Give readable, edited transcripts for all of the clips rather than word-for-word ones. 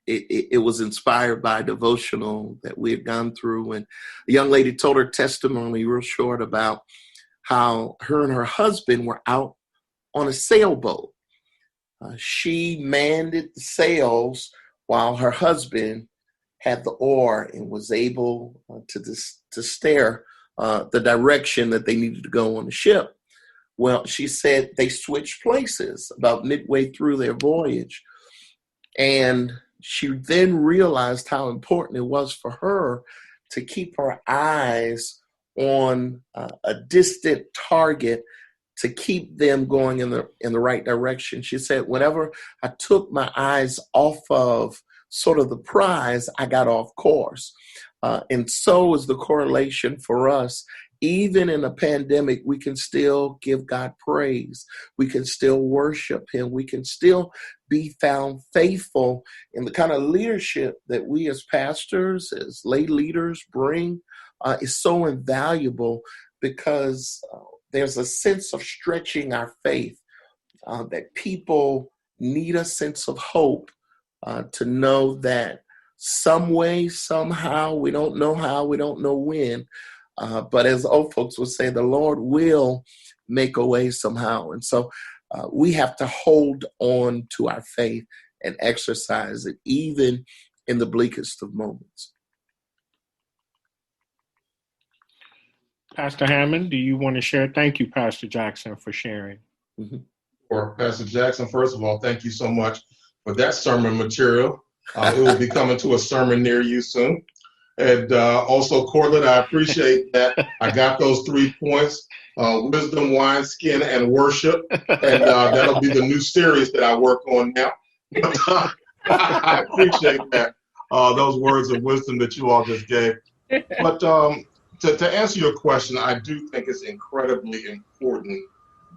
it was inspired by a devotional that we had gone through. And a young lady told her testimony real short about how her and her husband were out on a sailboat. She manned the sails while her husband had the oar and was able to steer the direction that they needed to go on the ship. Well, she said they switched places about midway through their voyage. And she then realized how important it was for her to keep her eyes on a distant target to keep them going in the right direction. She said, whenever I took my eyes off of sort of the prize, I got off course. And so is the correlation for us. Even in a pandemic, we can still give God praise. We can still worship him. We can still be found faithful in the kind of leadership that we as pastors, as lay leaders bring is so invaluable, because there's a sense of stretching our faith, that people need a sense of hope to know that some way, somehow, we don't know how, we don't know when, but as old folks would say, the Lord will make a way somehow. And so we have to hold on to our faith and exercise it, even in the bleakest of moments. Pastor Hammond, do you want to share? Thank you, Pastor Jackson, for sharing. Mm-hmm. For Pastor Jackson, first of all, thank you so much for that sermon material. It will be coming to a sermon near you soon. And also, Cortland, I appreciate that I got those 3 points, wisdom, wine, skin, and worship. And that'll be the new series that I work on now. I appreciate that, those words of wisdom that you all just gave. But to answer your question, I do think it's incredibly important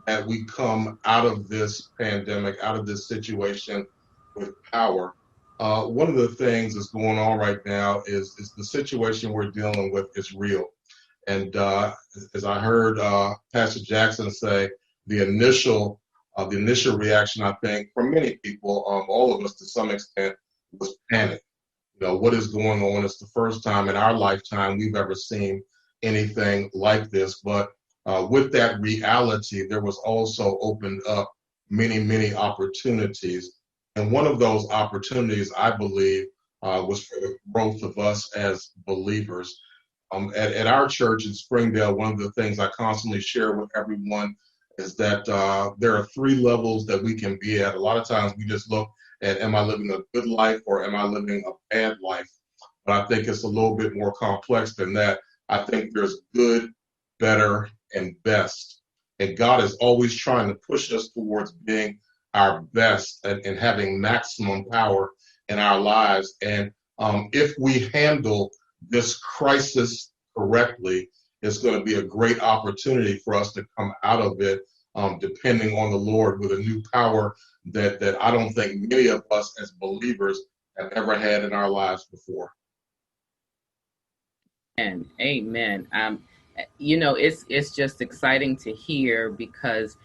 that we come out of this pandemic, out of this situation with power. One of the things that's going on right now is the situation we're dealing with is real. And as I heard Pastor Jackson say, the initial reaction, I think, from many people, all of us to some extent, was panic. You know, what is going on? It's the first time in our lifetime we've ever seen anything like this. But with that reality, there was also opened up many, many opportunities. And one of those opportunities, I believe, was for the growth of us as believers. At our church in Springdale, one of the things I constantly share with everyone is that there are 3 levels that we can be at. A lot of times we just look at, am I living a good life or am I living a bad life? But I think it's a little bit more complex than that. I think there's good, better, and best. And God is always trying to push us towards being our best and having maximum power in our lives. And if we handle this crisis correctly, it's going to be a great opportunity for us to come out of it, depending on the Lord, with a new power that I don't think many of us as believers have ever had in our lives before. And amen. You know, it's just exciting to hear, because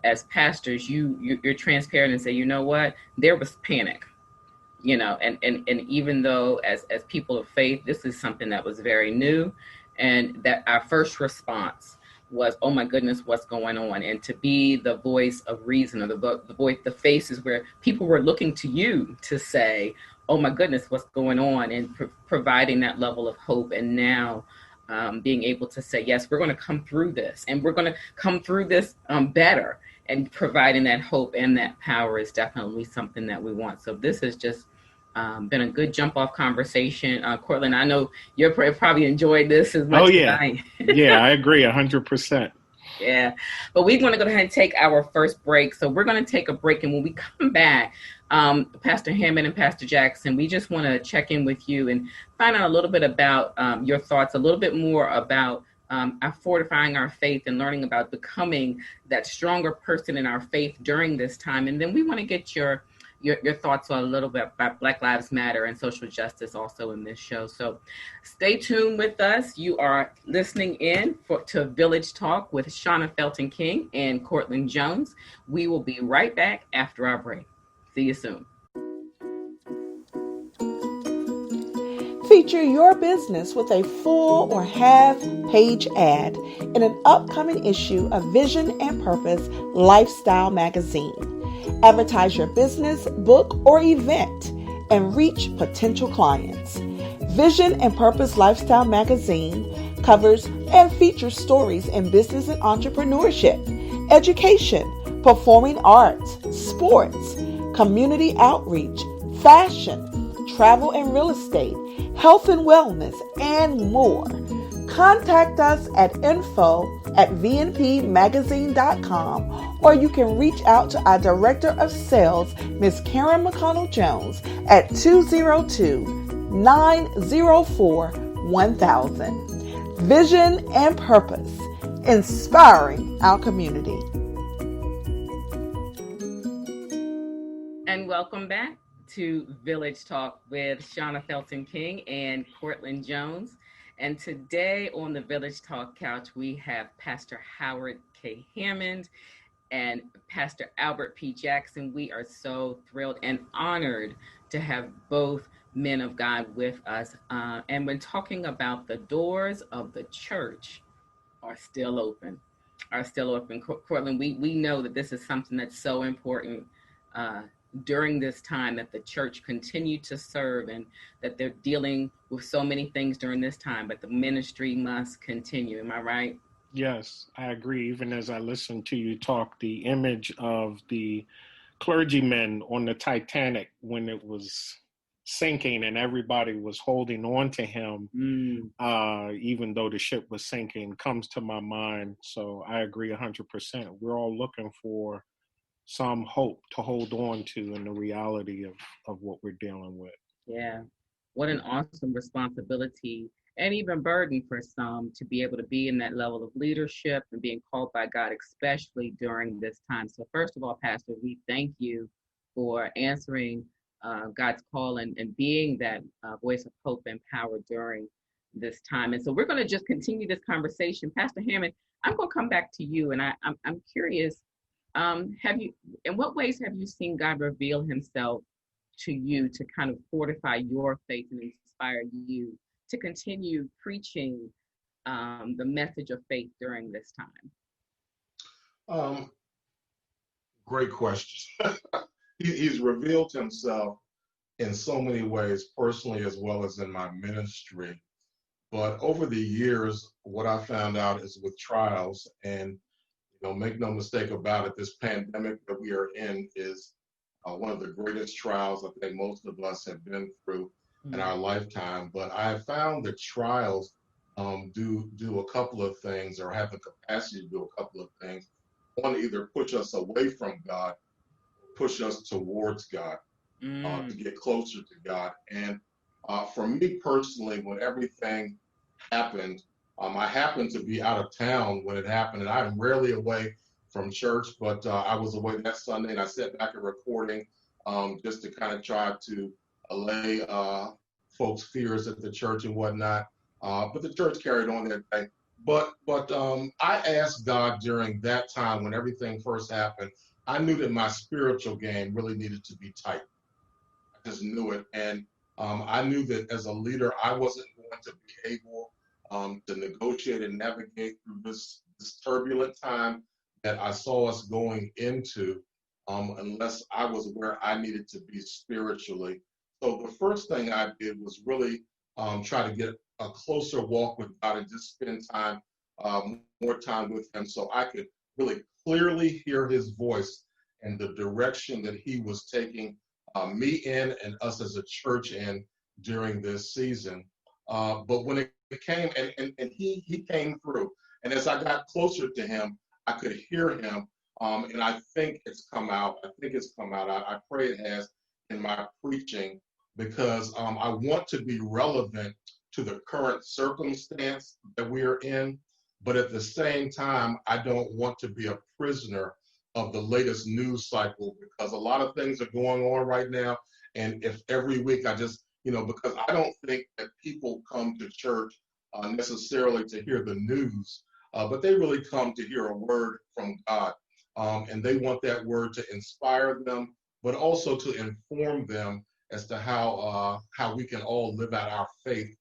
as pastors, you're transparent and say, you know what, there was panic, you know, and even though as people of faith, this is something that was very new, and that our first response was, oh my goodness, what's going on? And to be the voice of reason, or the voice, the faces where people were looking to you to say, oh my goodness, what's going on? And providing that level of hope. And now being able to say, yes, we're going to come through this, and we're going to come through this better. And providing that hope and that power is definitely something that we want. So this has just been a good jump off conversation. Cortland, I know you're probably enjoyed this as much as I. Yeah, I agree 100%. Yeah, but we're going to go ahead and take our first break. So we're going to take a break, and when we come back, Pastor Hammond and Pastor Jackson, we just want to check in with you and find out a little bit about your thoughts, a little bit more about our fortifying our faith and learning about becoming that stronger person in our faith during this time. And then we want to get your thoughts on a little bit about Black Lives Matter and social justice also in this show. So stay tuned with us. You are listening in to Village Talk with Shauna Felton King and Cortland Jones. We will be right back after our break. See you soon. Feature your business with a full or half-page ad in an upcoming issue of Vision and Purpose Lifestyle Magazine. Advertise your business, book, or event and reach potential clients. Vision and Purpose Lifestyle Magazine covers and features stories in business and entrepreneurship, education, performing arts, sports, community outreach, fashion, travel and real estate, health and wellness, and more. Contact us at info@vnpmagazine.com, or you can reach out to our Director of Sales, Ms. Karen McConnell-Jones, at 202-904-1000. Vision and Purpose, inspiring our community. And welcome back to Village Talk with Shauna Felton King and Cortland Jones. And today on the Village Talk couch, we have Pastor Howard K. Hammond and Pastor Albert P. Jackson. We are so thrilled and honored to have both men of God with us. And when talking about the doors of the church are still open. Cortland, we know that this is something that's so important during this time, that the church continue to serve, and that they're dealing with so many things during this time, but the ministry must continue. Am I right? Yes, I agree. Even as I listen to you talk, the image of the clergymen on the Titanic when it was sinking and everybody was holding on to him, even though the ship was sinking, comes to my mind. So I agree 100%. We're all looking for some hope to hold on to in the reality of what we're dealing with. Yeah. What an awesome responsibility and even burden for some to be able to be in that level of leadership and being called by God, especially during this time. So first of all, Pastor, we thank you for answering God's call and being that voice of hope and power during this time. And so we're going to just continue this conversation. Pastor Hammond, I'm going to come back to you, and I'm curious, in what ways have you seen God reveal himself to you to kind of fortify your faith and inspire you to continue preaching the message of faith during this time? Great question. He's revealed himself in so many ways, personally as well as in my ministry. But over the years, what I found out is with trials, and make no mistake about it, this pandemic that we are in is one of the greatest trials I think most of us have been through in our lifetime. But I have found that trials do a couple of things, or have the capacity to do a couple of things. One, either push us away from God, push us towards God, to get closer to God. And for me personally, when everything happened, I happened to be out of town when it happened, and I'm rarely away from church, but I was away that Sunday, and I sat back at recording just to kind of try to allay folks' fears at the church and whatnot. But the church carried on that day. But I asked God during that time when everything first happened. I knew that my spiritual game really needed to be tight. I just knew it, and I knew that as a leader, I wasn't going to be able to negotiate and navigate through this turbulent time that I saw us going into unless I was where I needed to be spiritually. So the first thing I did was really try to get a closer walk with God and just spend time, more time with him, so I could really clearly hear his voice and the direction that he was taking me in and us as a church in during this season. But when it came, and he came through, and as I got closer to him, I could hear him, and I think it's come out. I pray it has in my preaching, because I want to be relevant to the current circumstance that we are in, but at the same time, I don't want to be a prisoner of the latest news cycle, because a lot of things are going on right now, and if every week I just, because I don't think that people come to church necessarily to hear the news, but they really come to hear a word from God. And they want that word to inspire them, but also to inform them as to how we can all live out our faith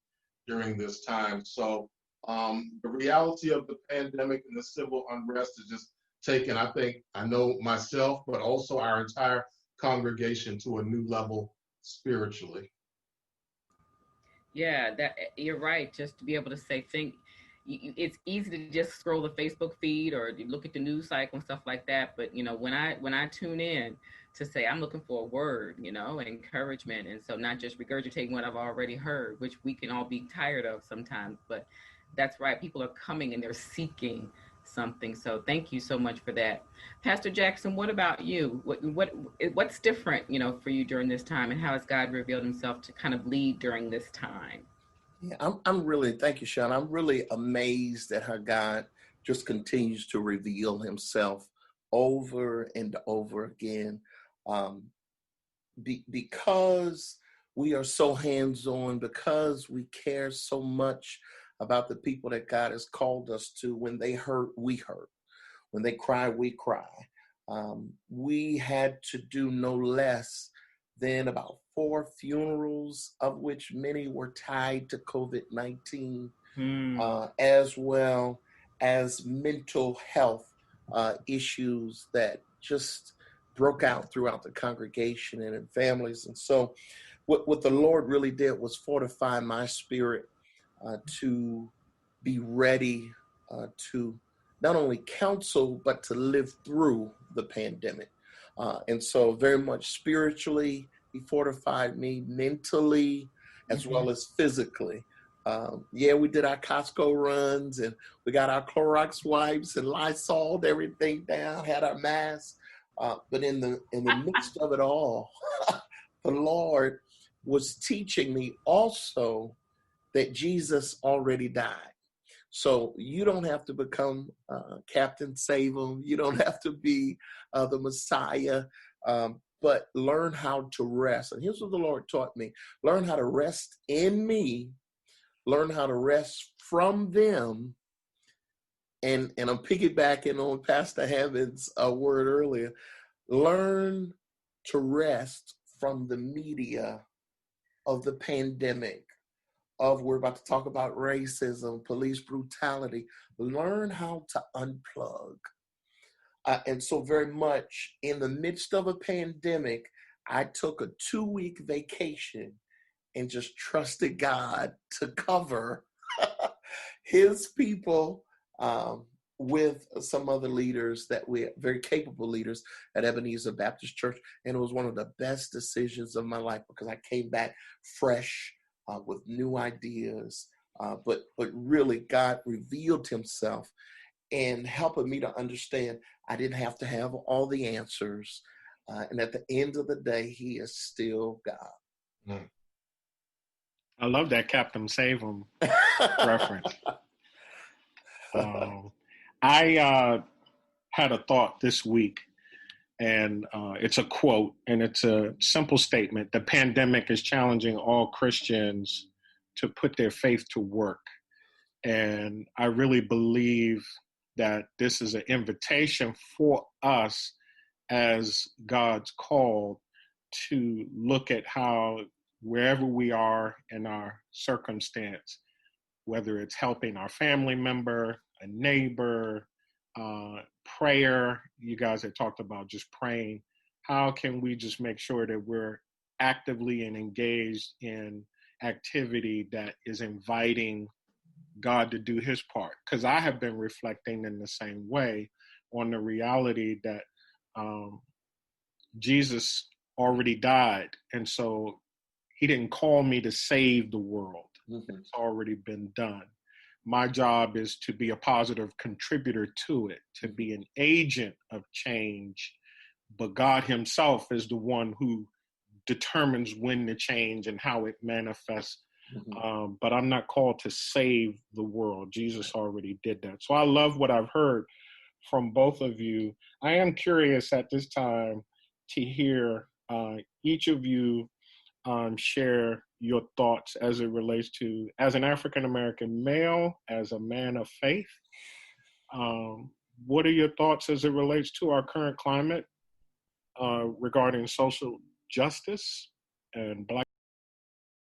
during this time. So the reality of the pandemic and the civil unrest is just taken, I know myself, but also our entire congregation to a new level spiritually. Yeah, that you're right. Just to be able to say, it's easy to just scroll the Facebook feed or look at the news cycle and stuff like that. But when I tune in to say I'm looking for a word, encouragement, and so not just regurgitating what I've already heard, which we can all be tired of sometimes. But that's right. People are coming and they're seeking something. So thank you so much for that. Pastor Jackson, what about you? What's different, for you during this time, and how has God revealed himself to kind of lead during this time? Yeah, I'm really, thank you, Shauna. I'm really amazed at how God just continues to reveal himself over and over again. Because we are so hands-on, because we care so much about the people that God has called us to. When they hurt, we hurt. When they cry, we cry. We had to do no less than about 4 funerals, of which many were tied to COVID-19, as well as mental health issues that just broke out throughout the congregation and in families. And so what the Lord really did was fortify my spirit to be ready to not only counsel, but to live through the pandemic. And so very much spiritually, he fortified me mentally as well as physically. We did our Costco runs, and we got our Clorox wipes and Lysol, everything down, had our masks. But in the midst of it all, the Lord was teaching me also that Jesus already died. So you don't have to become Captain Save-'em. You don't have to be the Messiah, but learn how to rest. And here's what the Lord taught me. Learn how to rest in me. Learn how to rest from them. And I'm piggybacking on Pastor Hammond's word earlier. Learn to rest from the media of the pandemic, we're about to talk about racism, police brutality. Learn how to unplug. And so very much in the midst of a pandemic, I took a 2-week vacation and just trusted God to cover his people with some other leaders very capable leaders at Ebenezer Baptist Church. And it was one of the best decisions of my life because I came back fresh with new ideas. But really God revealed himself and helping me to understand I didn't have to have all the answers. And at the end of the day, he is still God. I love that Captain Save-'em reference. I had a thought this week, and it's a quote, and it's a simple statement. The pandemic is challenging all Christians to put their faith to work. And I really believe that this is an invitation for us as God's called to look at how wherever we are in our circumstance, whether it's helping our family member, a neighbor, prayer, you guys had talked about just praying. How can we just make sure that we're actively and engaged in activity that is inviting God to do his part? Because I have been reflecting in the same way on the reality that Jesus already died. And so he didn't call me to save the world. Mm-hmm. It's already been done. My job is to be a positive contributor to it, to be an agent of change. But God himself is the one who determines when to change and how it manifests. Mm-hmm. But I'm not called to save the world. Jesus already did that. So I love what I've heard from both of you. I am curious at this time to hear each of you share your thoughts as it relates to, as an African-American male, as a man of faith. What are your thoughts as it relates to our current climate regarding social justice and Black